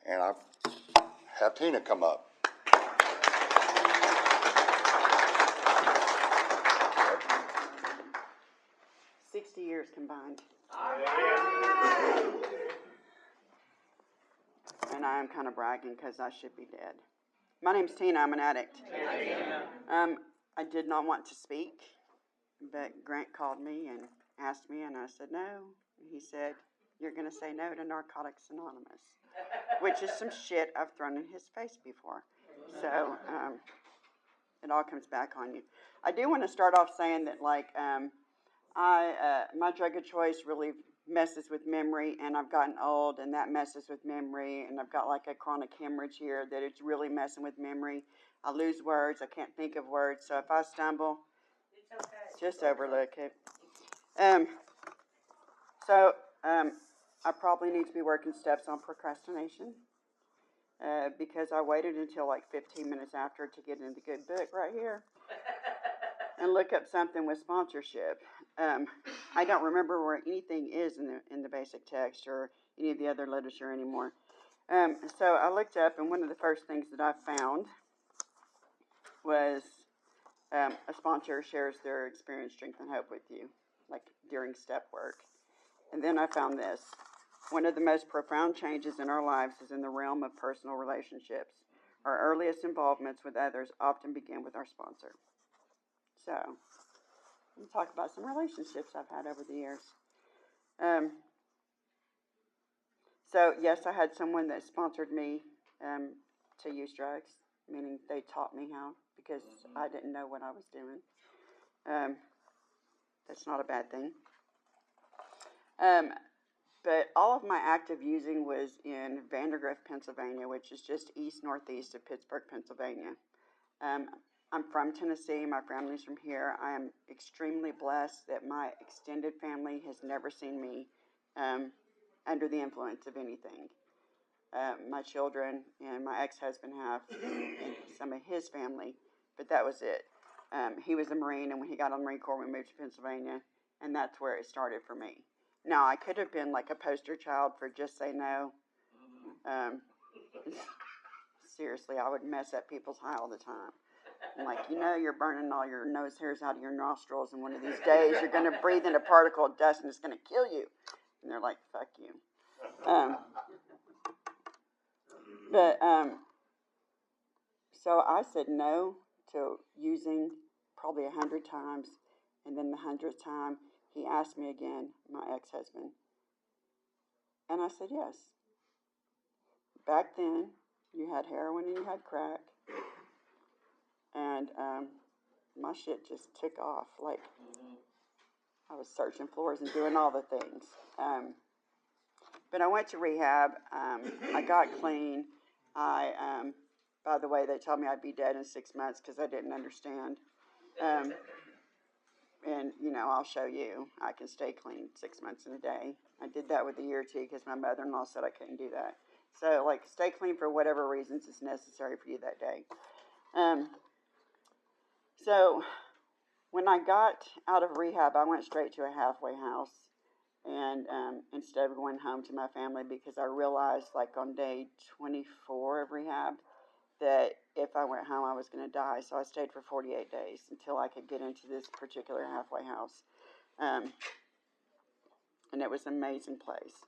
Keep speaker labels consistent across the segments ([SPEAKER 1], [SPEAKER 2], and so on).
[SPEAKER 1] And I have Tina come up.
[SPEAKER 2] 60 years combined. And I am kind of bragging because I should be dead. My name's Tina. I'm an addict. I did not want to speak, but Grant called me and asked me, and I said no. He said, "You're going to say no to Narcotics Anonymous," which is some shit I've thrown in his face before. So it all comes back on you. I do want to start off saying that, like, my drug of choice really messes with memory, and I've gotten old, and that messes with memory, and I've got like a chronic hemorrhage here that it's really messing with memory. I lose words. I can't think of words. So if I stumble, it's okay. Just overlook it. I probably need to be working steps on procrastination because I waited until like 15 minutes after to get in the good book right here and look up something with sponsorship. I don't remember where anything is in the basic text or any of the other literature anymore. So I looked up, and one of the first things that I found was a sponsor shares their experience, strength, and hope with you, like during step work. And then I found this. One of the most profound changes in our lives is in the realm of personal relationships. Our earliest involvements with others often begin with our sponsor. So, we'll talk about some relationships I've had over the years. So, yes, I had someone that sponsored me to use drugs, meaning they taught me how, because I didn't know what I was doing. That's not a bad thing. But all of my active using was in Vandergrift, Pennsylvania, which is just northeast of Pittsburgh, Pennsylvania. I'm from Tennessee. My family's from here. I am extremely blessed that my extended family has never seen me under the influence of anything. My children and my ex-husband have, and some of his family, but that was it. He was a Marine, and when he got on the Marine Corps, we moved to Pennsylvania, and that's where it started for me. Now, I could have been like a poster child for just say no. Seriously, I would mess up people's high all the time. I'm like, you're burning all your nose hairs out of your nostrils, and one of these days you're going to breathe in a particle of dust and it's going to kill you. And they're like, fuck you. So I said no to using probably 100 times, and then the 100th time, he asked me again, my ex-husband, and I said yes. Back then, you had heroin and you had crack, and my shit just took off. Like, I was searching floors and doing all the things. But I went to rehab. I got clean. By the way, they told me I'd be dead in 6 months because I didn't understand. And, I'll show you. I can stay clean 6 months in a day. I did that with a year or two because my mother-in-law said I couldn't do that. So, like, stay clean for whatever reasons is necessary for you that day. So, when I got out of rehab, I went straight to a halfway house. And instead of going home to my family, because I realized, like, on day 24 of rehab, that if I went home, I was going to die. So I stayed for 48 days until I could get into this particular halfway house. And it was an amazing place.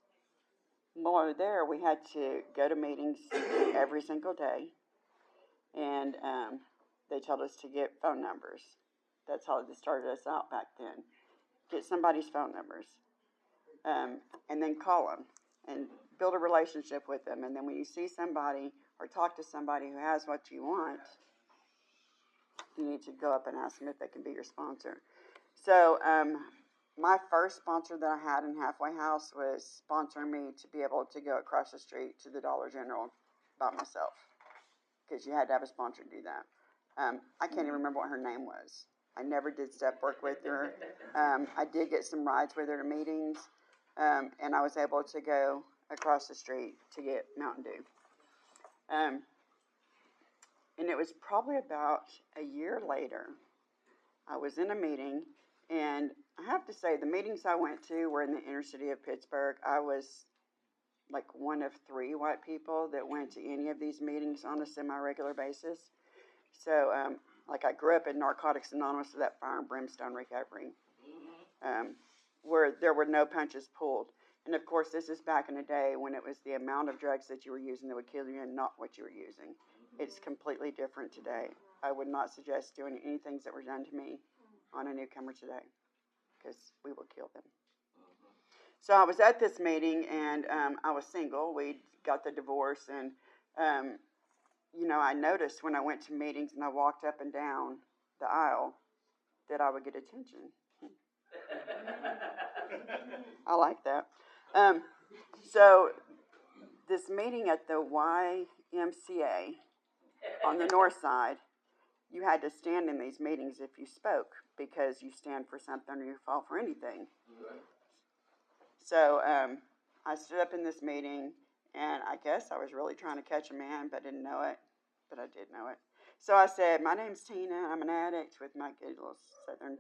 [SPEAKER 2] While there, we had to go to meetings every single day. And they told us to get phone numbers. That's how they started us out back then. Get somebody's phone numbers. And then call them and build a relationship with them. And then when you see somebody or talk to somebody who has what you want, you need to go up and ask them if they can be your sponsor. So my first sponsor that I had in Halfway House was sponsoring me to be able to go across the street to the Dollar General by myself, because you had to have a sponsor to do that. I can't even remember what her name was. I never did step work with her. I did get some rides with her to meetings, and I was able to go across the street to get Mountain Dew. And it was probably about a year later, I was in a meeting, and I have to say, the meetings I went to were in the inner city of Pittsburgh. I was like one of 3 white people that went to any of these meetings on a semi-regular basis. So, like I grew up in Narcotics Anonymous, so that fire and brimstone recovery, where there were no punches pulled. And of course, this is back in the day when it was the amount of drugs that you were using that would kill you and not what you were using. It's completely different today. I would not suggest doing any things that were done to me on a newcomer today, because we will kill them. So I was at this meeting, and I was single. We got the divorce, and I noticed when I went to meetings and I walked up and down the aisle that I would get attention. I like that. So this meeting at the YMCA on the north side, you had to stand in these meetings if you spoke, because you stand for something or you fall for anything. So I stood up in this meeting, and I guess I was really trying to catch a man, but didn't know it. But I did know it. So I said, my name's Tina. I'm an addict, with my good little southern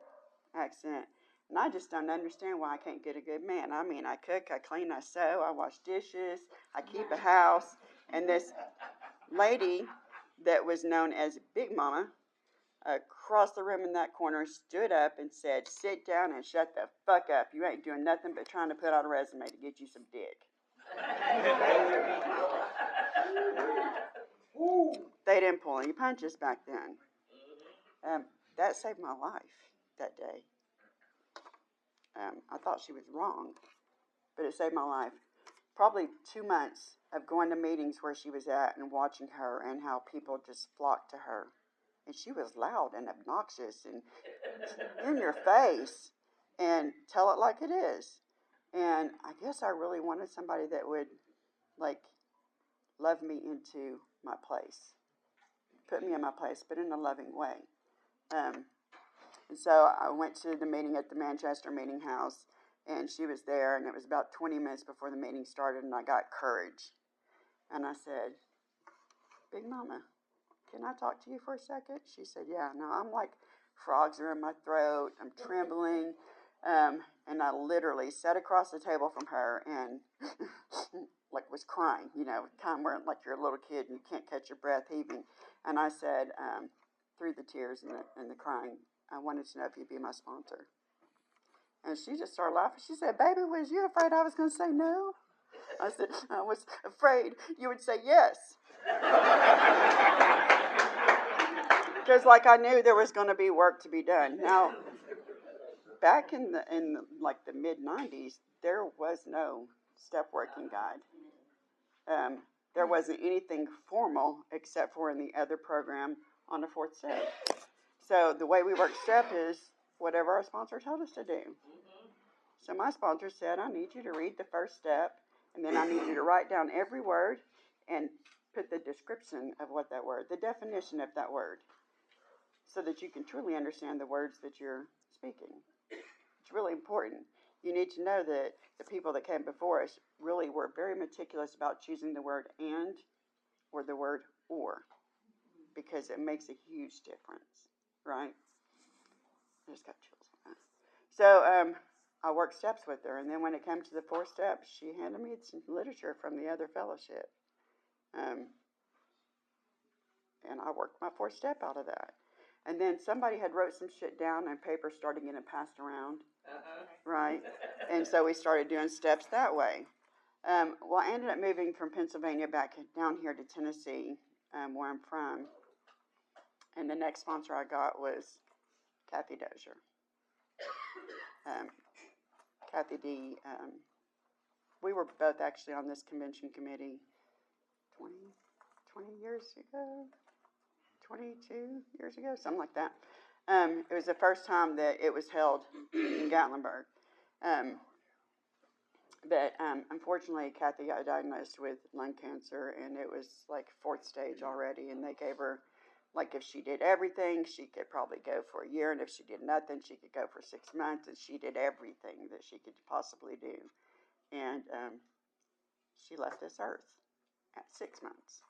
[SPEAKER 2] accent. And I just don't understand why I can't get a good man. I mean, I cook, I clean, I sew, I wash dishes, I keep a house. And this lady that was known as Big Mama, across the room in that corner, stood up and said, sit down and shut the fuck up. You ain't doing nothing but trying to put out a resume to get you some dick. They didn't pull any punches back then. That saved my life that day. I thought she was wrong, but it saved my life. Probably 2 months of going to meetings where she was at and watching her and how people just flocked to her. And she was loud and obnoxious and in your face and tell it like it is. And I guess I really wanted somebody that would, like, love me into my place. Put me in my place, but in a loving way. And so I went to the meeting at the Manchester Meeting House, and she was there, and it was about 20 minutes before the meeting started, and I got courage. And I said, Big Mama, can I talk to you for a second? She said, yeah. Now I'm like, frogs are in my throat, I'm trembling, and I literally sat across the table from her and like was crying, time where like you're a little kid and you can't catch your breath, heaving. And I said, through the tears and the crying, I wanted to know if you'd be my sponsor. And she just started laughing. She said, baby, was you afraid I was going to say no? I said, I was afraid you would say yes. Because like I knew there was going to be work to be done. Now, back in the mid-90s, there was no step working guide. There wasn't anything formal except for in the other program on the 4th step. So the way we work step is whatever our sponsor told us to do. So my sponsor said, I need you to read the first step, and then I need you to write down every word and put the description of what that word, the definition of that word, so that you can truly understand the words that you're speaking. It's really important. You need to know that the people that came before us really were very meticulous about choosing the word and or the word or, because it makes a huge difference, right? I just got chills on that. So I worked steps with her, and then when it came to the 4th step, she handed me some literature from the other fellowship. And I worked my 4th step out of that. And then somebody had wrote some shit down, and paper started getting passed around, right? And so we started doing steps that way. Well, I ended up moving from Pennsylvania back down here to Tennessee, where I'm from. And the next sponsor I got was Kathy Dozier. Kathy D. We were both actually on this convention committee 20 years ago, 22 years ago, something like that. It was the first time that it was held in Gatlinburg. But unfortunately, Kathy got diagnosed with lung cancer, and it was like 4th stage already, and they gave her, like, if she did everything, she could probably go for a year, and if she did nothing, she could go for 6 months, and she did everything that she could possibly do. And she left this earth at 6 months.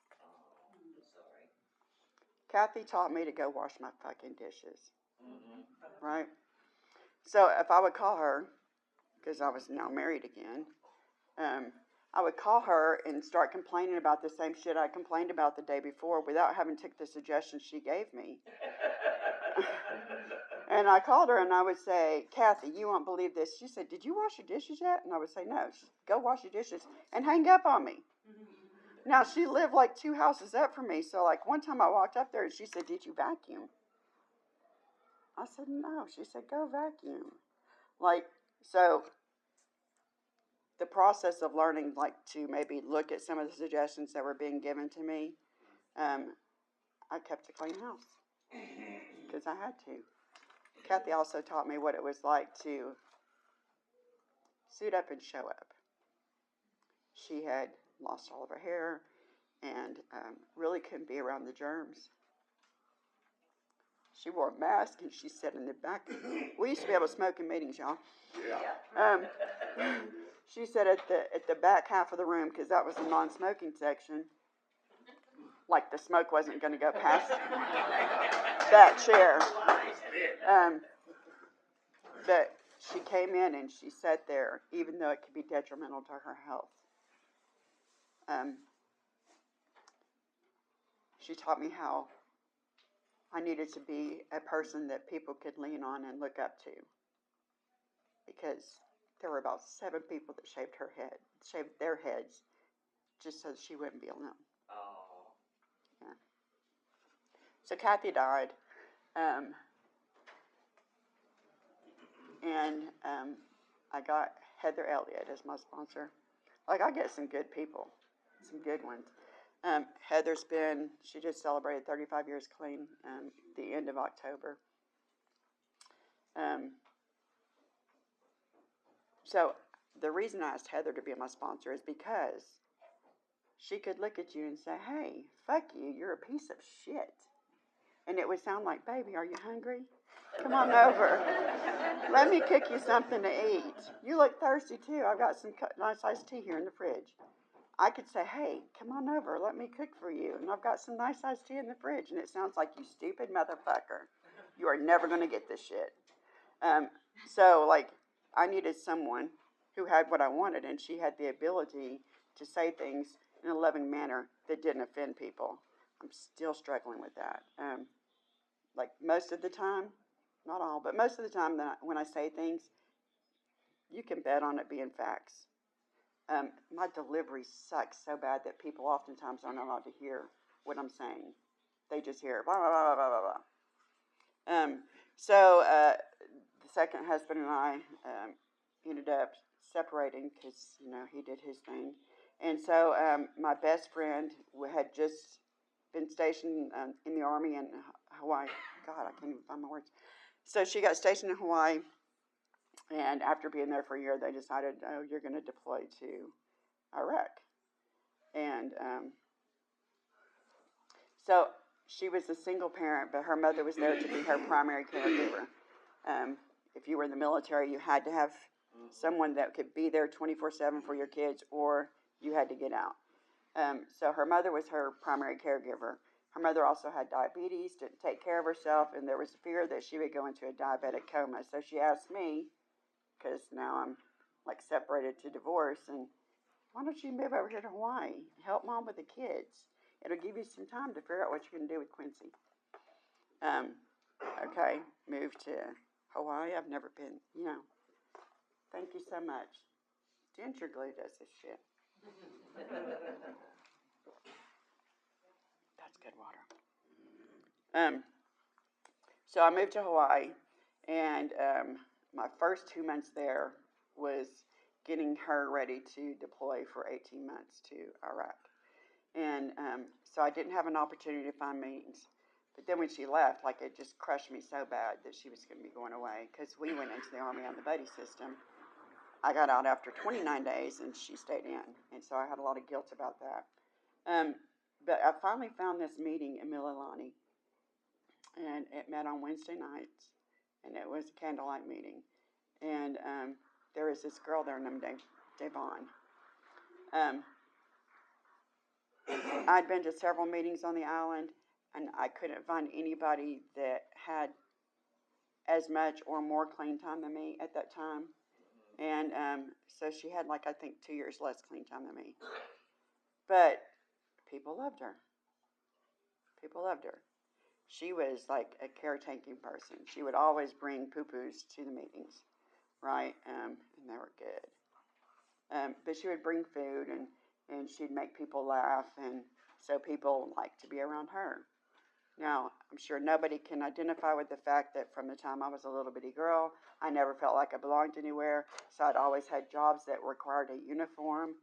[SPEAKER 2] Kathy taught me to go wash my fucking dishes, right? So if I would call her, because I was now married again, I would call her and start complaining about the same shit I complained about the day before without having took the suggestions she gave me. And I called her and I would say, Kathy, you won't believe this. She said, did you wash your dishes yet? And I would say, no. She said, go wash your dishes and hang up on me. Now, she lived like 2 houses up from me. So, like, one time I walked up there and she said, did you vacuum? I said, no. She said, go vacuum. Like, so the process of learning, like, to maybe look at some of the suggestions that were being given to me, I kept a clean house because I had to. Kathy also taught me what it was like to suit up and show up. She had lost all of her hair and really couldn't be around the germs. She wore a mask and she sat in the back. We used to be able to smoke in meetings, y'all. Yeah. She sat at the back half of the room because that was the non-smoking section. Like the smoke wasn't going to go past that chair. But she came in and she sat there, even though it could be detrimental to her health. She taught me how I needed to be a person that people could lean on and look up to. Because there were about 7 people that shaved their heads, just so she wouldn't be alone. Oh. Yeah. So Kathy died, and I got Heather Elliott as my sponsor. Like, I get some good people, some good ones. She just celebrated 35 years clean the end of October. So the reason I asked Heather to be my sponsor is because she could look at you and say, hey, fuck you, you're a piece of shit. And it would sound like, baby, are you hungry? Come on over. Let me cook you something to eat. You look thirsty too. I've got some nice iced tea here in the fridge. I could say, hey, come on over. Let me cook for you. And I've got some nice iced tea in the fridge. And it sounds like, you stupid motherfucker. You are never going to get this shit. So, like, I needed someone who had what I wanted. And she had the ability to say things in a loving manner that didn't offend people. I'm still struggling with that. Like, most of the time, not all, but most of the time when I say things, you can bet on it being facts. My delivery sucks so bad that people oftentimes aren't allowed to hear what I'm saying. They just hear blah, blah, blah, blah, blah, blah. So the second husband and I ended up separating because, he did his thing. And so my best friend had just been stationed in the Army in Hawaii. God, I can't even find my words. So she got stationed in Hawaii. And after being there for a year, they decided, oh, you're going to deploy to Iraq. And so she was a single parent, but her mother was there to be her primary caregiver. If you were in the military, you had to have someone that could be there 24/7 for your kids, or you had to get out. So her mother was her primary caregiver. Her mother also had diabetes, didn't take care of herself, and there was fear that she would go into a diabetic coma. So she asked me, because now I'm like separated to divorce, and why don't you move over here to Hawaii? Help mom with the kids. It'll give you some time to figure out what you're going to do with Quincy. Okay, moved to Hawaii. I've never been, Thank you so much. Ginger glue does this shit. That's good water. So I moved to Hawaii, and my first 2 months there was getting her ready to deploy for 18 months to Iraq. And so I didn't have an opportunity to find meetings. But then when she left, like, it just crushed me so bad that she was going to be going away, because we went into the Army on the buddy system. I got out after 29 days, and she stayed in. And so I had a lot of guilt about that. But I finally found this meeting in Mililani, and it met on Wednesday nights, and it was a candlelight meeting. And there was this girl there named Devon. I'd been to several meetings on the island, and I couldn't find anybody that had as much or more clean time than me at that time. And so she had, like, I think 2 years less clean time than me. But people loved her. People loved her. She was like a caretaking person. She would always bring poo-poos to the meetings, right? And they were good. But she would bring food, and she'd make people laugh, and so people liked to be around her. Now, I'm sure nobody can identify with the fact that from the time I was a little bitty girl, I never felt like I belonged anywhere, so I'd always had jobs that required a uniform.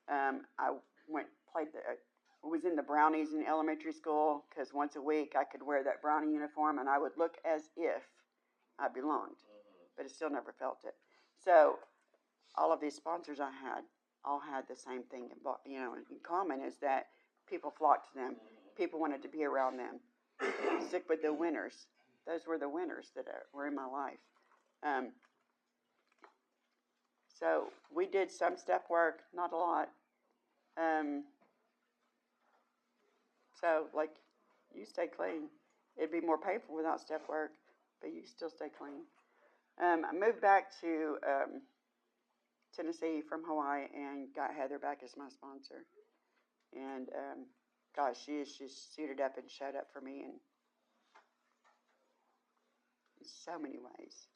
[SPEAKER 2] I was in the brownies in elementary school because once a week I could wear that brownie uniform and I would look as if I belonged, but I still never felt it. So all of these sponsors I had all had the same thing, in common, is that people flocked to them. People wanted to be around them. Stick with the winners. Those were the winners that were in my life. So we did some step work, not a lot. So, like, you stay clean. It'd be more painful without step work, but you still stay clean. I moved back to Tennessee from Hawaii and got Heather back as my sponsor. And, gosh, she is just suited up and showed up for me in so many ways,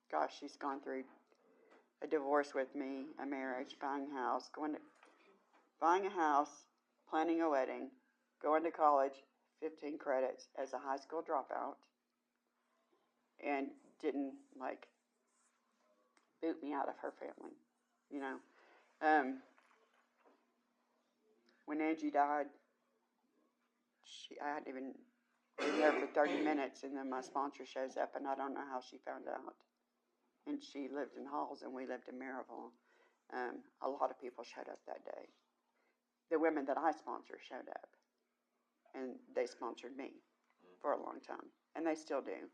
[SPEAKER 2] Gosh, she's gone through a divorce with me, a marriage, buying a house, buying a house, planning a wedding, going to college, 15 credits as a high school dropout, and didn't, boot me out of her family, When Angie died, I hadn't even been there for 30 minutes, and then my sponsor shows up, and I don't know how she found out. And she lived in Halls, and we lived in Maryville. A lot of people showed up that day. The women that I sponsor showed up, and they sponsored me for a long time, and they still do.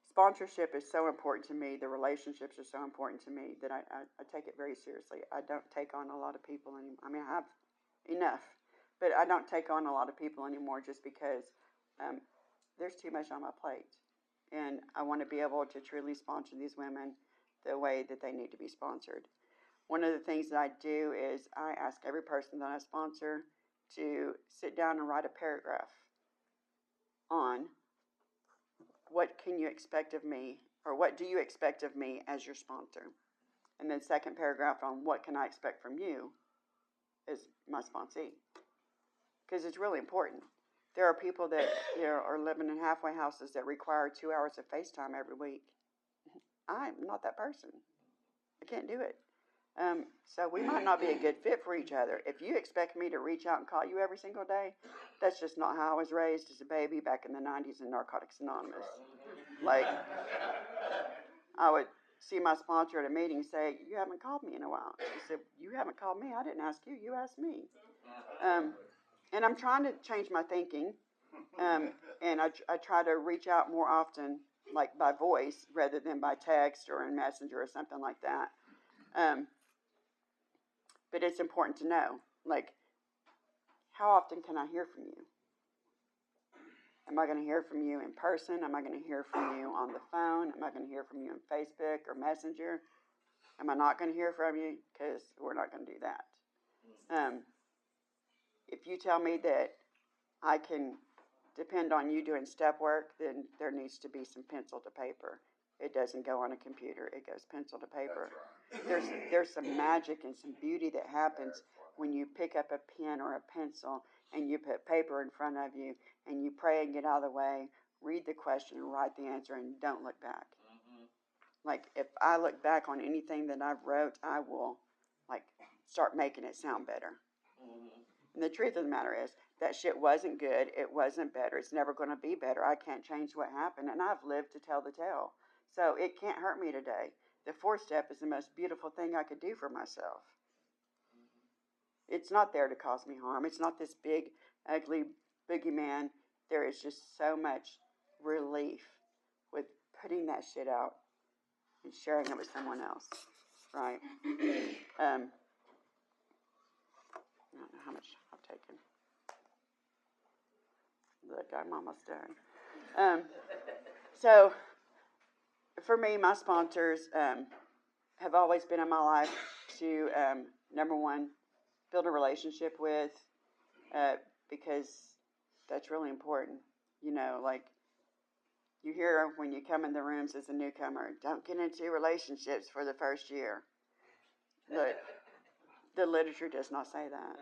[SPEAKER 2] Sponsorship is so important to me. The relationships are so important to me that I take it very seriously. I don't take on a lot of people anymore. I mean, I have enough, but I don't take on a lot of people anymore just because there's too much on my plate. And I want to be able to truly sponsor these women the way that they need to be sponsored. One of the things that I do is I ask every person that I sponsor to sit down and write a paragraph on what can you expect of me, or what do you expect of me as your sponsor? And then second paragraph on what can I expect from you as my sponsee. Because it's really important. There are people that are living in halfway houses that require 2 hours of FaceTime every week. I'm not that person. I can't do it. So we might not be a good fit for each other. If you expect me to reach out and call you every single day, that's just not how I was raised as a baby back in the 90s in Narcotics Anonymous. I would see my sponsor at a meeting say, "You haven't called me in a while." She said, "You haven't called me. I didn't ask you. You asked me." And I'm trying to change my thinking, and I try to reach out more often, like by voice rather than by text or in Messenger or something like that. But it's important to know, how often can I hear from you? Am I going to hear from you in person? Am I going to hear from you on the phone? Am I going to hear from you on Facebook or Messenger? Am I not going to hear from you? Because we're not going to do that. If you tell me that I can depend on you doing step work, then there needs to be some pencil to paper. It doesn't go on a computer. It goes pencil to paper. There's some magic and some beauty that happens when you pick up a pen or a pencil and you put paper in front of you and you pray and get out of the way, read the question and write the answer and don't look back. If I look back on anything that I've wrote, I will start making it sound better. And the truth of the matter is that shit wasn't good. It wasn't better. It's never going to be better. I can't change what happened, and I've lived to tell the tale. So it can't hurt me today. The fourth step is the most beautiful thing I could do for myself. It's not there to cause me harm. It's not this big, ugly boogeyman. There is just so much relief with putting that shit out and sharing it with someone else, right? I don't know how much I've taken. Look, I'm almost done. So, for me, my sponsors have always been in my life to, number one, build a relationship with, because that's really important. You know, like, you hear when you come in the rooms as a newcomer, don't get into relationships for the first year. Look, the literature does not say that.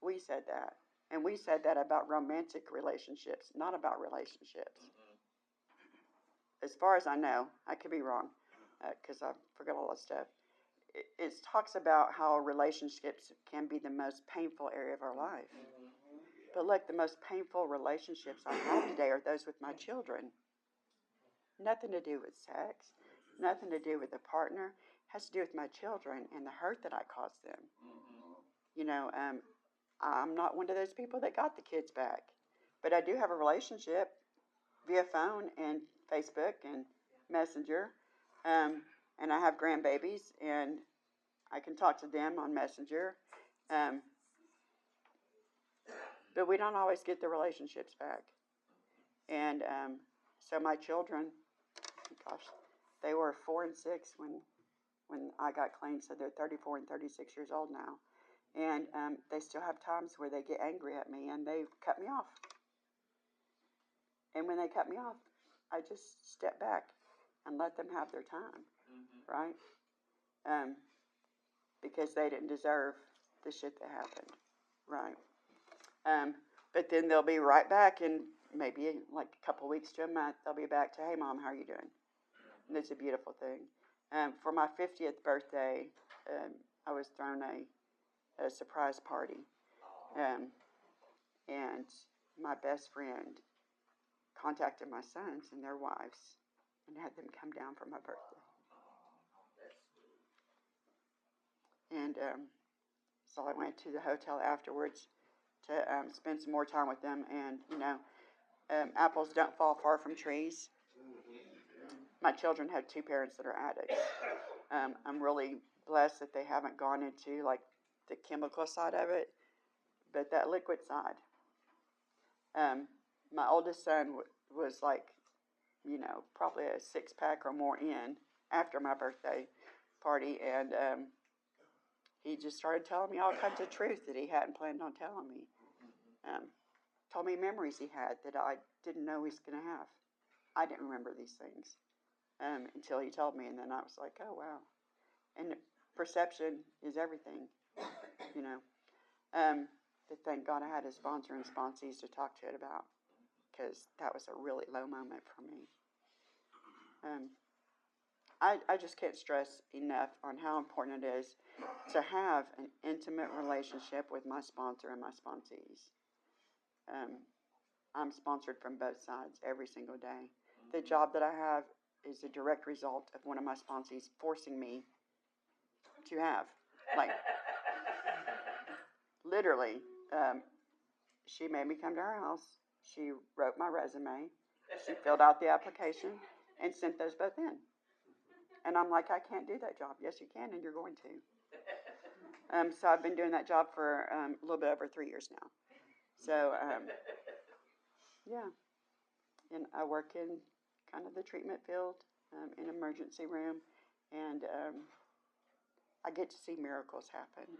[SPEAKER 2] We said that. And we said that about romantic relationships, not about relationships. As far as I know, I could be wrong, because I forgot all that stuff. It talks about how relationships can be the most painful area of our life. But look, the most painful relationships I have today are those with my children. Nothing to do with sex, nothing to do with a partner. It has to do with my children and the hurt that I caused them. You know, I'm not one of those people that got the kids back. But I do have a relationship via phone and Facebook and Messenger. And I have grandbabies, and I can talk to them on Messenger. But we don't always get the relationships back. And so my children, gosh, they were 4 and 6 when I got clean, so they're 34 and 36 years old now. And they still have times where they get angry at me, and they cut me off. And when they cut me off, I just step back and let them have their time, right? Because they didn't deserve the shit that happened, right? But then they'll be right back, and maybe like a couple weeks to a month, they'll be back to, hey, Mom, how are you doing? And it's a beautiful thing. For my 50th birthday, I was thrown a surprise party. And my best friend contacted my sons and their wives and had them come down for my birthday. And so I went to the hotel afterwards to spend some more time with them. And, you know, apples don't fall far from trees. My children have 2 parents that are addicts. I'm really blessed that they haven't gone into, like, the chemical side of it, but that liquid side. My oldest son was like, you know, probably a 6-pack or more in after my birthday party, and he just started telling me all kinds of truth that he hadn't planned on telling me. Told me memories he had that I didn't know he was going to have. I didn't remember these things until he told me, and then I was like, oh, wow. And perception is everything, you know. But thank God I had a sponsor and sponsees to talk to it about, because that was a really low moment for me. I just can't stress enough on how important it is to have an intimate relationship with my sponsor and my sponsees. I'm sponsored from both sides every single day. The job that I have is a direct result of one of my sponsees forcing me to have. Like, literally, she made me come to her house. She wrote my resume. She filled out the application and sent those both in. And I'm like, I can't do that job. Yes, you can, and you're going to. So I've been doing that job for a little bit over 3 years now. So, yeah. And I work in kind of the treatment field, in emergency room, and I get to see miracles happen,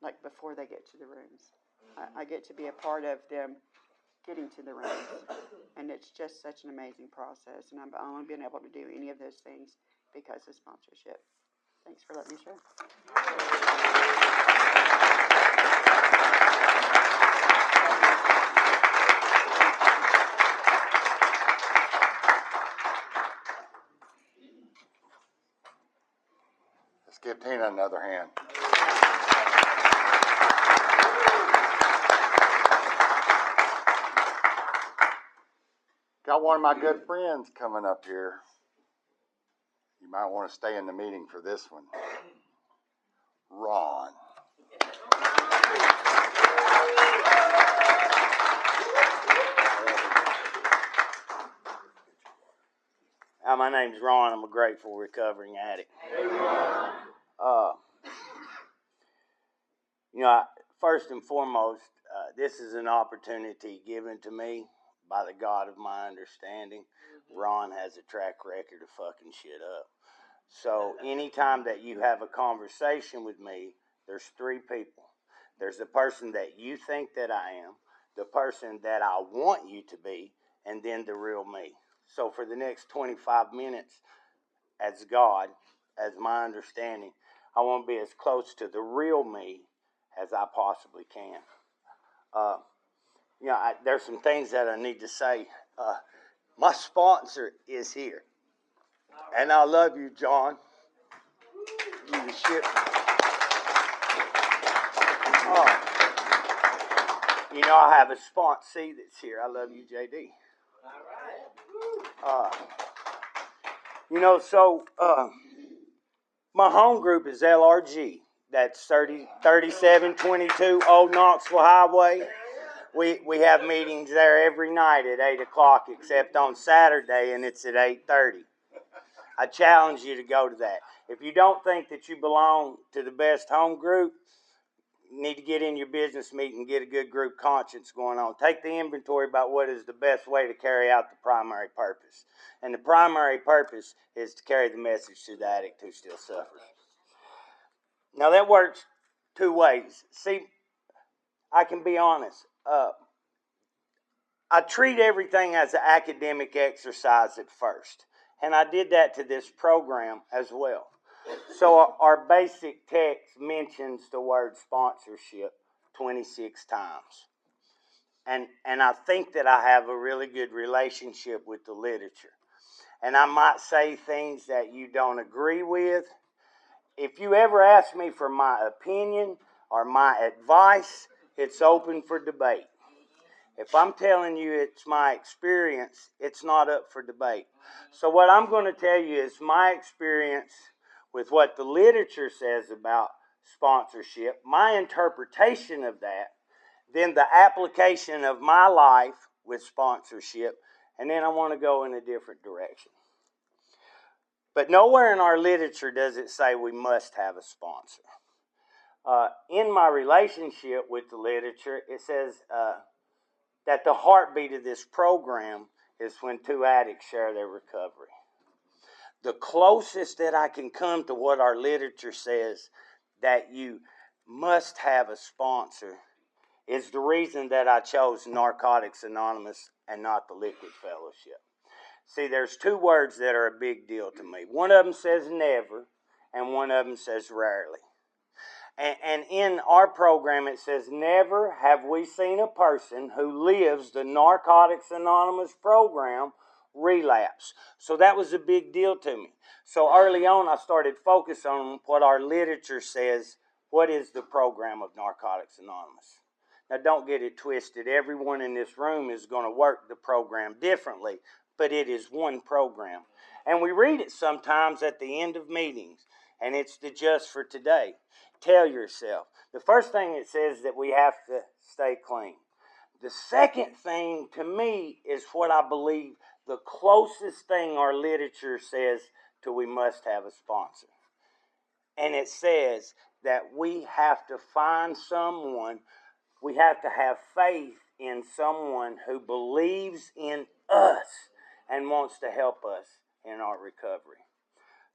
[SPEAKER 2] like before they get to the rooms. I get to be a part of them getting to the rooms, and it's just such an amazing process, and I've only been able to do any of those things because of sponsorship. Thanks for letting me share.
[SPEAKER 1] Let's give Tina another hand. Got one of my good friends coming up here. You might want to stay in the meeting for this one. Ron.
[SPEAKER 3] My name's Ron. I'm a grateful recovering addict. You know, first and foremost, this is an opportunity given to me by the God of my understanding. Ron has a track record of fucking shit up. So anytime that you have a conversation with me, there's three people. There's the person that you think that I am, the person that I want you to be, and then the real me. So for the next 25 minutes, as God, as my understanding, I want to be as close to the real me as I possibly can. There's some things that I need to say. My sponsor is here. And I love you, John. You the shit. I have a sponsee that's here. I love you, JD. My home group is LRG. That's 3722 Old Knoxville Highway. We have meetings there every night at 8 o'clock, except on Saturday, and it's at 8:30. I challenge you to go to that. If you don't think that you belong to the best home group, you need to get in your business meeting and get a good group conscience going on. Take the inventory about what is the best way to carry out the primary purpose. And the primary purpose is to carry the message to the addict who still suffers. Now that works two ways. See, I can be honest. I treat everything as an academic exercise at first. And I did that to this program as well. So our basic text mentions the word sponsorship 26 times. And I think that I have a really good relationship with the literature. And I might say things that you don't agree with. If you ever ask me for my opinion or my advice, it's open for debate. If I'm telling you it's my experience, it's not up for debate. So what I'm going to tell you is my experience with what the literature says about sponsorship, my interpretation of that, then the application of my life with sponsorship, and then I want to go in a different direction. But nowhere in our literature does it say we must have a sponsor. In my relationship with the literature, it says that the heartbeat of this program is when two addicts share their recovery. The closest that I can come to what our literature says that you must have a sponsor is the reason that I chose Narcotics Anonymous and not the Liquid Fellowship. See, there's two words that are a big deal to me. One of them says never, and one of them says rarely. And in our program, it says, never have we seen a person who lives the Narcotics Anonymous program relapse. So that was a big deal to me. So early on, I started focusing on what our literature says. What is the program of Narcotics Anonymous? Now, don't get it twisted. Everyone in this room is going to work the program differently, but it is one program. And we read it sometimes at the end of meetings, and it's the just for today. Tell yourself. The first thing it says that we have to stay clean. The second thing to me is what I believe the closest thing our literature says to we must have a sponsor. And it says that we have to find someone, we have to have faith in someone who believes in us and wants to help us in our recovery.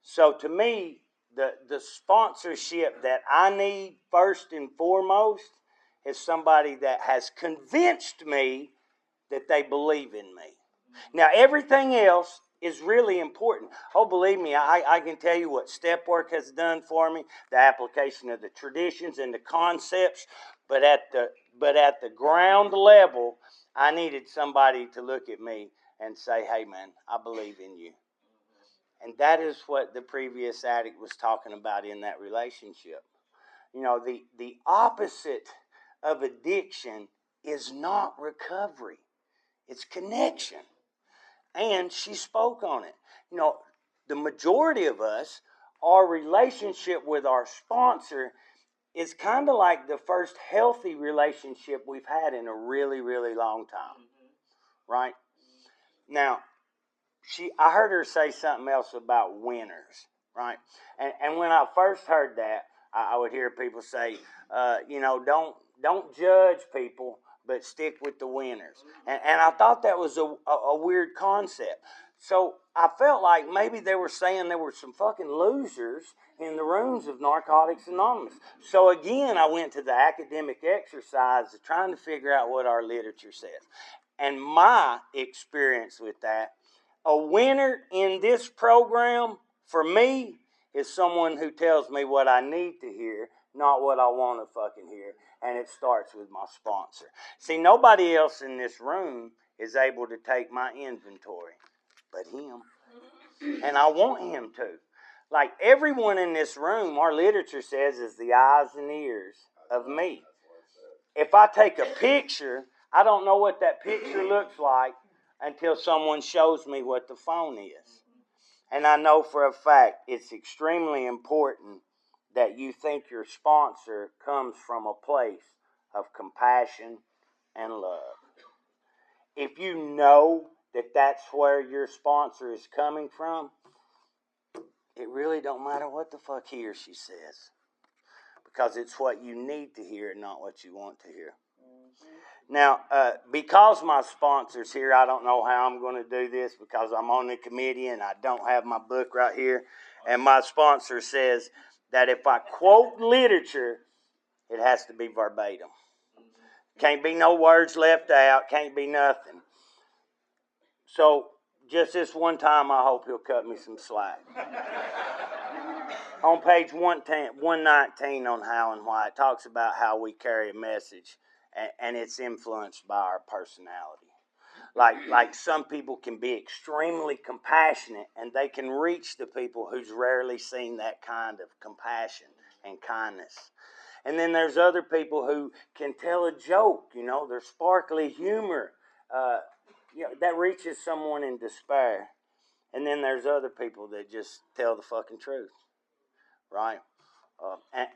[SPEAKER 3] So to me, the sponsorship that I need first and foremost is somebody that has convinced me that they believe in me. Now, everything else is really important. Oh, believe me, I can tell you what step work has done for me, the application of the traditions and the concepts, but at the ground level, I needed somebody to look at me and say, hey, man, I believe in you. And that is what the previous addict was talking about in that relationship. The opposite of addiction is not recovery. It's connection. And she spoke on it. The majority of us, our relationship with our sponsor is kind of like the first healthy relationship we've had in a really, really long time. Right? Now, I heard her say something else about winners, right? And when I first heard that, I would hear people say, don't judge people, but stick with the winners. And I thought that was a weird concept. So I felt like maybe they were saying there were some fucking losers in the rooms of Narcotics Anonymous. So again, I went to the academic exercise of trying to figure out what our literature says. And my experience with that, a winner in this program, for me, is someone who tells me what I need to hear, not what I want to fucking hear. And it starts with my sponsor. See, nobody else in this room is able to take my inventory but him. And I want him to. Like everyone in this room, our literature says, is the eyes and ears of me. If I take a picture, I don't know what that picture looks like until someone shows me what the phone is. And I know for a fact it's extremely important that you think your sponsor comes from a place of compassion and love. If you know that that's where your sponsor is coming from, it really don't matter what the fuck he or she says. Because it's what you need to hear and not what you want to hear. Now, because my sponsor's here, I don't know how I'm going to do this because I'm on the committee and I don't have my book right here. And my sponsor says that if I quote literature, it has to be verbatim. Can't be no words left out, can't be nothing. So, just this one time, I hope he'll cut me some slack. On page 119 on How and Why, it talks about how we carry a message, and it's influenced by our personality. Like some people can be extremely compassionate, and they can reach the people who's rarely seen that kind of compassion and kindness. And then there's other people who can tell a joke, their sparkly humor, that reaches someone in despair. And then there's other people that just tell the fucking truth, right?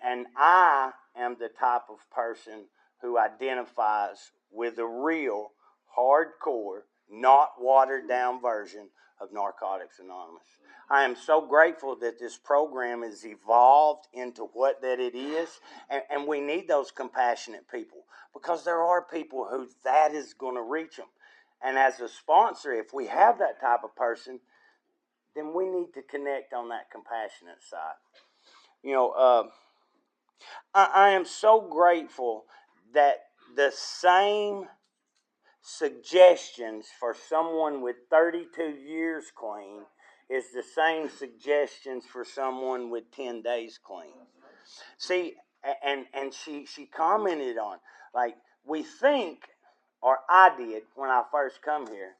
[SPEAKER 3] And I am the type of person who identifies with the real, hardcore, not watered down version of Narcotics Anonymous. I am so grateful that this program has evolved into what that it is, and we need those compassionate people because there are people who that is going to reach them. And as a sponsor, if we have that type of person, then we need to connect on that compassionate side. I am so grateful that the same suggestions for someone with 32 years clean is the same suggestions for someone with 10 days clean. See, and she commented on, like, we think, or I did when I first come here,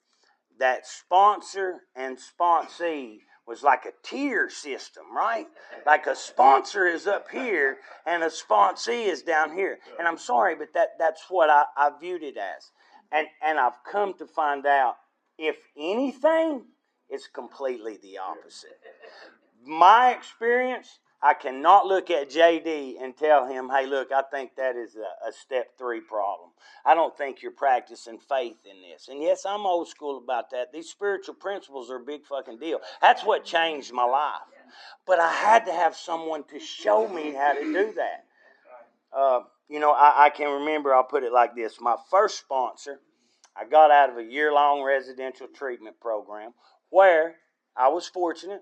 [SPEAKER 3] that sponsor and sponsee was like a tier system, right? Like a sponsor is up here and a sponsee is down here. And I'm sorry, but that's what I viewed it as. And I've come to find out, if anything, it's completely the opposite. My experience, I cannot look at JD and tell him, hey, look, I think that is a step 3 problem. I don't think you're practicing faith in this. And yes, I'm old school about that. These spiritual principles are a big fucking deal. That's what changed my life. But I had to have someone to show me how to do that. I can remember, I'll put it like this. My first sponsor, I got out of a year-long residential treatment program where I was fortunate.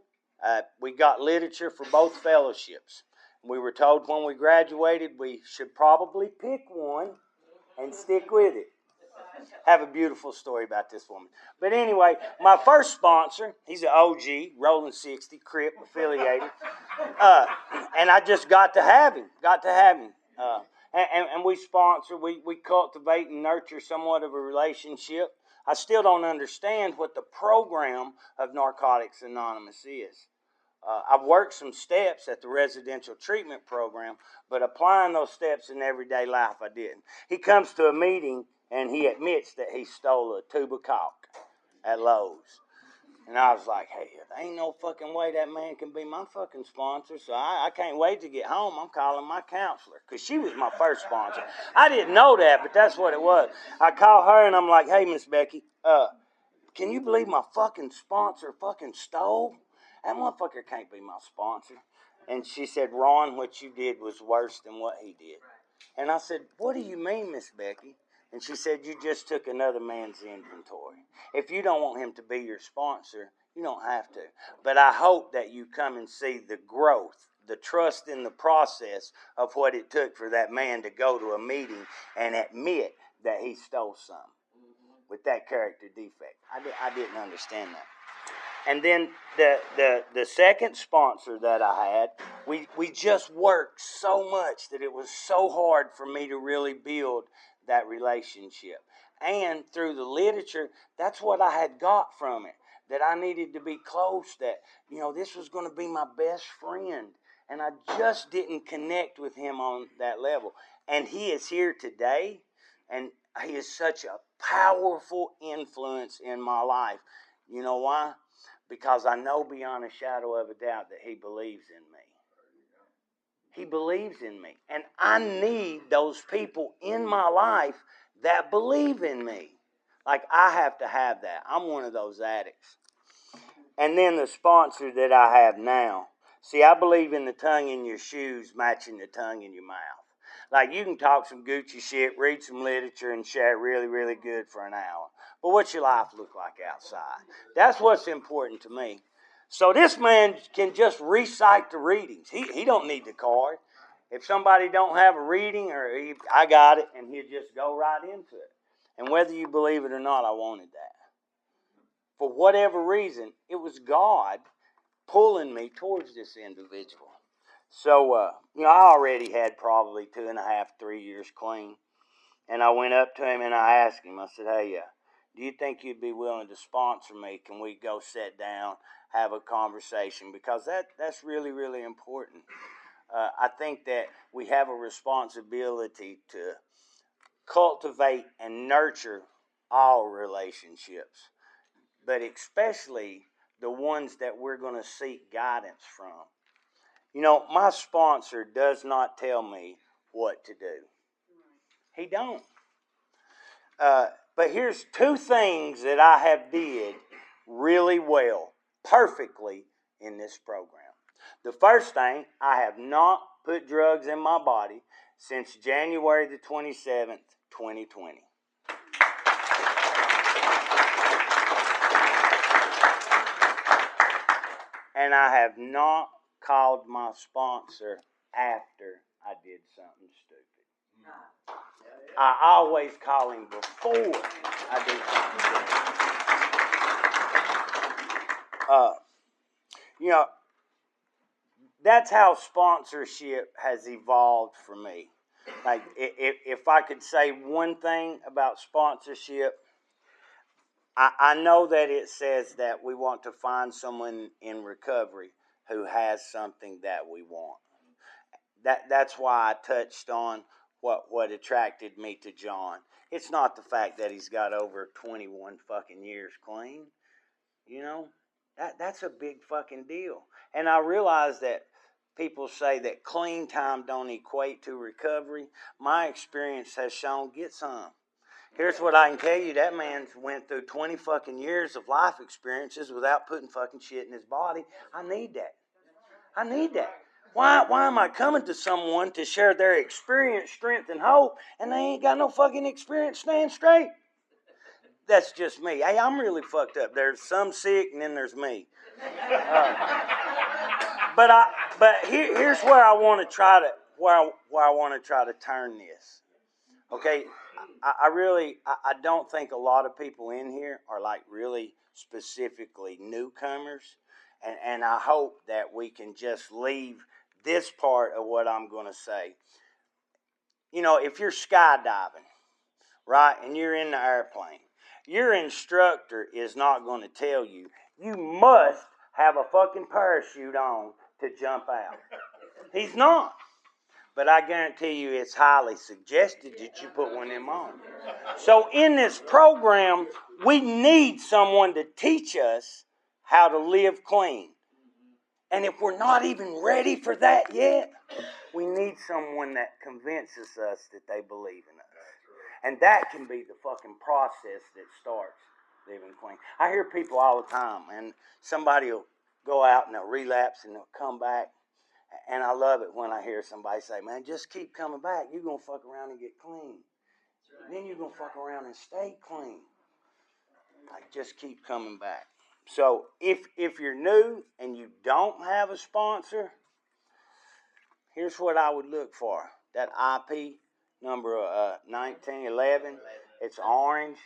[SPEAKER 3] We got literature for both fellowships. We were told when we graduated we should probably pick one and stick with it. Have a beautiful story about this woman. But anyway, my first sponsor, he's an OG, Rolling 60, Crip affiliated. And I just got to have him. And we sponsor, we cultivate and nurture somewhat of a relationship. I still don't understand what the program of Narcotics Anonymous is. I've worked some steps at the residential treatment program, but applying those steps in everyday life, I didn't. He comes to a meeting and he admits that he stole a tube of caulk at Lowe's. And I was like, hey, there ain't no fucking way that man can be my fucking sponsor, so I can't wait to get home. I'm calling my counselor, because she was my first sponsor. I didn't know that, but that's what it was. I called her and I'm like, hey, Miss Becky, can you believe my fucking sponsor fucking stole? That motherfucker can't be my sponsor. And she said, Ron, what you did was worse than what he did. And I said, what do you mean, Miss Becky? And she said, you just took another man's inventory. If you don't want him to be your sponsor, you don't have to. But I hope that you come and see the growth, the trust in the process of what it took for that man to go to a meeting and admit that he stole something with that character defect. I didn't understand that. And then the second sponsor that I had, we just worked so much that it was so hard for me to really build that relationship. And through the literature, that's what I had got from it, that I needed to be close, that, this was going to be my best friend. And I just didn't connect with him on that level. And he is here today, and he is such a powerful influence in my life. You know why? Because I know beyond a shadow of a doubt that he believes in me. He believes in me. And I need those people in my life that believe in me. Like, I have to have that. I'm one of those addicts. And then the sponsor that I have now. See, I believe in the tongue in your shoes matching the tongue in your mouth. Like, you can talk some Gucci shit, read some literature, and share really, really good for an hour. But what's your life look like outside? That's what's important to me. So this man can just recite the readings. He don't need the card. If somebody don't have a reading, I got it, and he'll just go right into it. And whether you believe it or not, I wanted that. For whatever reason, it was God pulling me towards this individual. So, I already had probably 2.5, 3 years clean. And I went up to him and I asked him, I said, hey, do you think you'd be willing to sponsor me? Can we go sit down, have a conversation? Because that's really, really important. I think that we have a responsibility to cultivate and nurture all relationships, but especially the ones that we're going to seek guidance from. My sponsor does not tell me what to do. He don't. But here's 2 things that I have did really well, perfectly in this program. The first thing, I have not put drugs in my body since January the 27th, 2020. And I have not called my sponsor after I did something stupid. I always call him before I do something stupid. That's how sponsorship has evolved for me. Like, if I could say one thing about sponsorship, I know that it says that we want to find someone in recovery who has something that we want. That's why I touched on what attracted me to John. It's not the fact that he's got over 21 fucking years clean. That's a big fucking deal. And I realize that people say that clean time don't equate to recovery. My experience has shown get some. Here's what I can tell you. That man's went through 20 fucking years of life experiences without putting fucking shit in his body. I need that. Why am I coming to someone to share their experience, strength, and hope, and they ain't got no fucking experience staying straight? That's just me. Hey, I'm really fucked up. There's some sick, and then there's me. But here's where I want to try to turn this. Okay, I don't think a lot of people in here are like really specifically newcomers, and I hope that we can just leave this part of what I'm going to say. If you're skydiving, right, and you're in the airplane, your instructor is not going to tell you, you must have a fucking parachute on to jump out. He's not. But I guarantee you it's highly suggested that you put one in on. So in this program, we need someone to teach us how to live clean. And if we're not even ready for that yet, we need someone that convinces us that they believe in us. And that can be the fucking process that starts living clean. I hear people all the time, and somebody will go out and they'll relapse and they'll come back. And I love it when I hear somebody say, man, just keep coming back. You're going to fuck around and get clean. Then you're going to fuck around and stay clean. Like, just keep coming back. So if you're new and you don't have a sponsor, here's what I would look for. That IP number 1911, it's orange.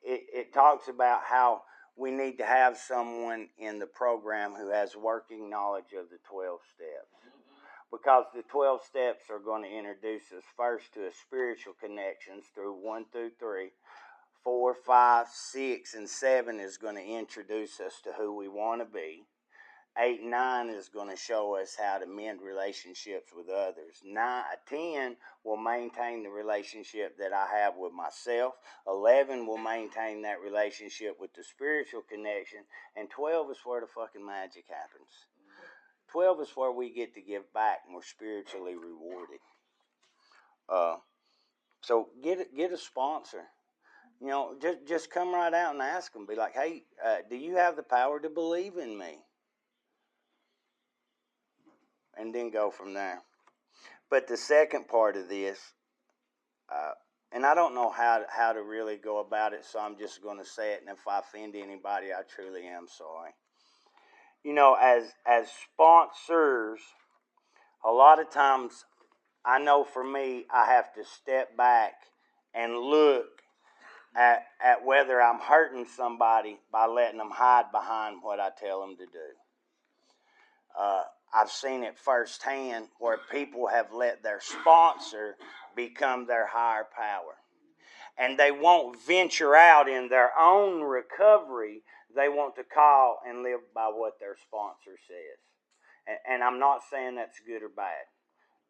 [SPEAKER 3] It talks about how we need to have someone in the program who has working knowledge of the 12 steps. Because the 12 steps are going to introduce us first to a spiritual connections through 1 through 3. 4, 5, 6, and 7 is going to introduce us to who we want to be. 8, 9 is going to show us how to mend relationships with others. 10 will maintain the relationship that I have with myself. 11 will maintain that relationship with the spiritual connection. And 12 is where the fucking magic happens. 12 is where we get to give back and we're spiritually rewarded. So get a sponsor. You know, just come right out and ask them. Be like, hey, do you have the power to believe in me? And then go from there. But the second part of this, and I don't know how to really go about it, so I'm just going to say it. And if I offend anybody, I truly am sorry. You know, as sponsors, a lot of times, I know for me, I have to step back and look at whether I'm hurting somebody by letting them hide behind what I tell them to do. I've seen it firsthand where people have let their sponsor become their higher power. And they won't venture out in their own recovery. They want to call and live by what their sponsor says. And I'm not saying that's good or bad.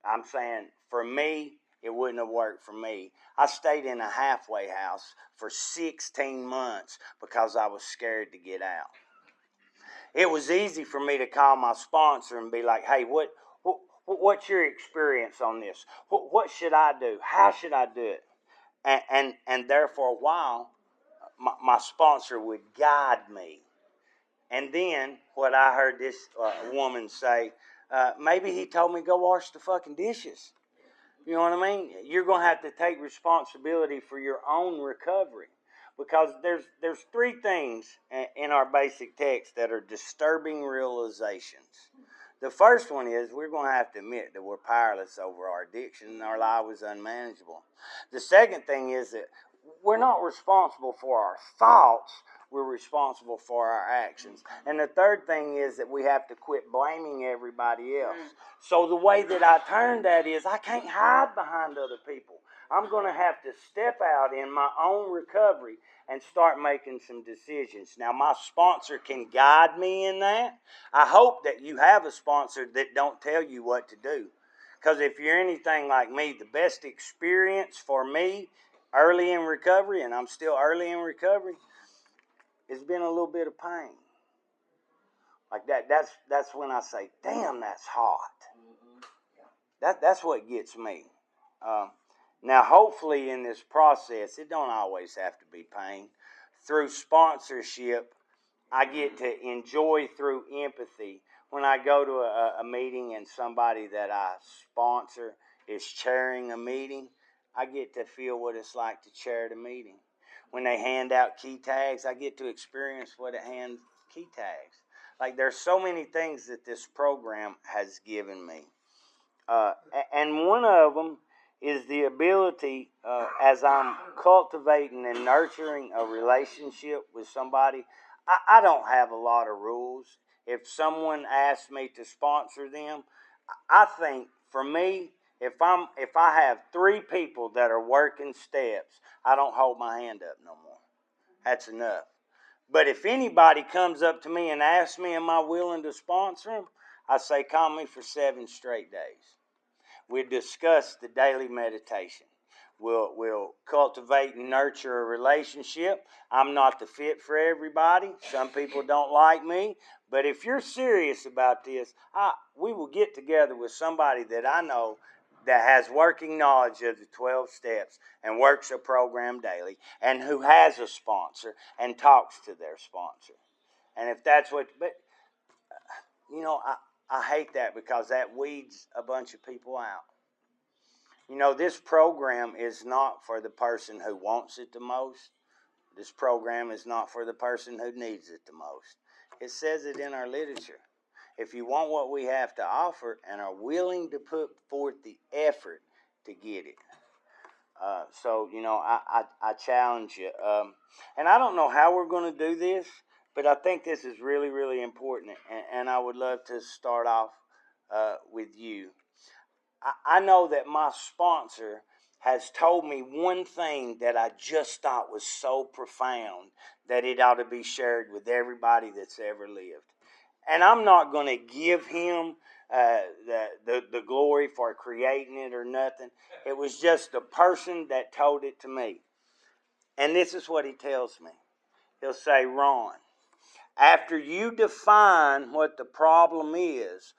[SPEAKER 3] I'm saying for me, it wouldn't have worked for me. I stayed in a halfway house for 16 months because I was scared to get out. It was easy for me to call my sponsor and be like, hey, what's your experience on this? What should I do? How should I do it? And there for a while, my sponsor would guide me. And then what I heard this woman say, maybe he told me go wash the fucking dishes. You know what I mean? You're going to have to take responsibility for your own recovery. Because there's 3 things in our basic text that are disturbing realizations. The first one is we're going to have to admit that we're powerless over our addiction and our life is unmanageable. The second thing is that we're not responsible for our thoughts, we're responsible for our actions. And the third thing is that we have to quit blaming everybody else. So the way that I turn that is I can't hide behind other people. I'm going to have to step out in my own recovery and start making some decisions. Now, my sponsor can guide me in that. I hope that you have a sponsor that don't tell you what to do. Because if you're anything like me, the best experience for me early in recovery, and I'm still early in recovery, has been a little bit of pain. Like that's when I say, damn, that's hot. That's what gets me. Now, hopefully in this process, it don't always have to be pain. Through sponsorship, I get to enjoy through empathy. When I go to a meeting and somebody that I sponsor is chairing a meeting, I get to feel what it's like to chair the meeting. When they hand out key tags, I get to experience what it hands key tags. Like there's so many things that this program has given me. And one of them is the ability, as I'm cultivating and nurturing a relationship with somebody, I don't have a lot of rules. If someone asks me to sponsor them, I think for me, if I have 3 people that are working steps, I don't hold my hand up no more. That's enough. But if anybody comes up to me and asks me, am I willing to sponsor them? I say, call me for 7 straight days. We discuss the daily meditation. We'll cultivate and nurture a relationship. I'm not the fit for everybody. Some people don't like me. But if you're serious about this, we will get together with somebody that I know that has working knowledge of the 12 steps and works a program daily and who has a sponsor and talks to their sponsor. And if that's what, but, you know, I hate that because that weeds a bunch of people out. You know, this program is not for the person who wants it the most. This program is not for the person who needs it the most. It says it in our literature. If you want what we have to offer and are willing to put forth the effort to get it. So, you know, I challenge you. And I don't know how we're going to do this, but I think this is really, really important. And I would love to start off with you. I know that my sponsor has told me one thing that I just thought was so profound that it ought to be shared with everybody that's ever lived. And I'm not going to give him the glory for creating it or nothing. It was just the person that told it to me. And this is what he tells me. He'll say, Ron, after you define what the problem is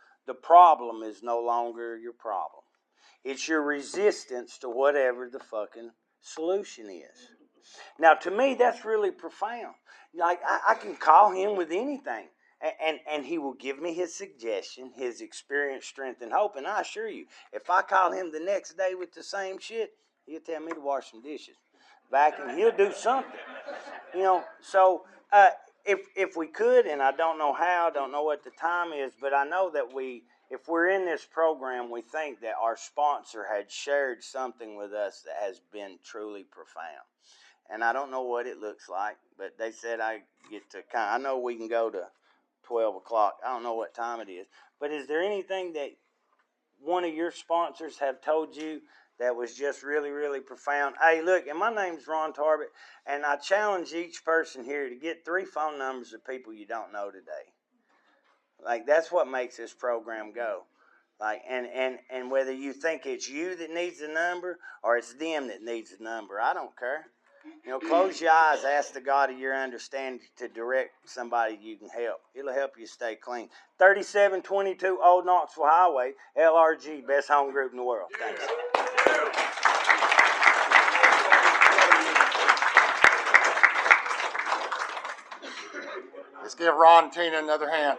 [SPEAKER 3] no longer your problem. It's your resistance to whatever the fucking solution is. Now, to me, that's really profound. Like, I can call him with anything, and he will give me his suggestion, his experience, strength, and hope. And I assure you, if I call him the next day with the same shit, he'll tell me to wash some dishes, vacuum. He'll do something. You know, so if we could, and I don't know how, don't know what the time is, but I know that if we're in this program, we think that our sponsor had shared something with us that has been truly profound. And I don't know what it looks like, but they said I get to I know we can go to 12 o'clock. I don't know what time it is. But is there anything that one of your sponsors have told you that was just really, really profound? Hey, look, and my name's Ron Tarbett, and I challenge each person here to get 3 phone numbers of people you don't know today. Like, that's what makes this program go. Like, and whether you think it's you that needs the number or it's them that needs the number, I don't care. You know, close your eyes, ask the God of your understanding to direct somebody you can help. It'll help you stay clean. 3722 Old Knoxville Highway, LRG, best home group in the world. Thanks.
[SPEAKER 1] Let's give Ron and Tina another hand.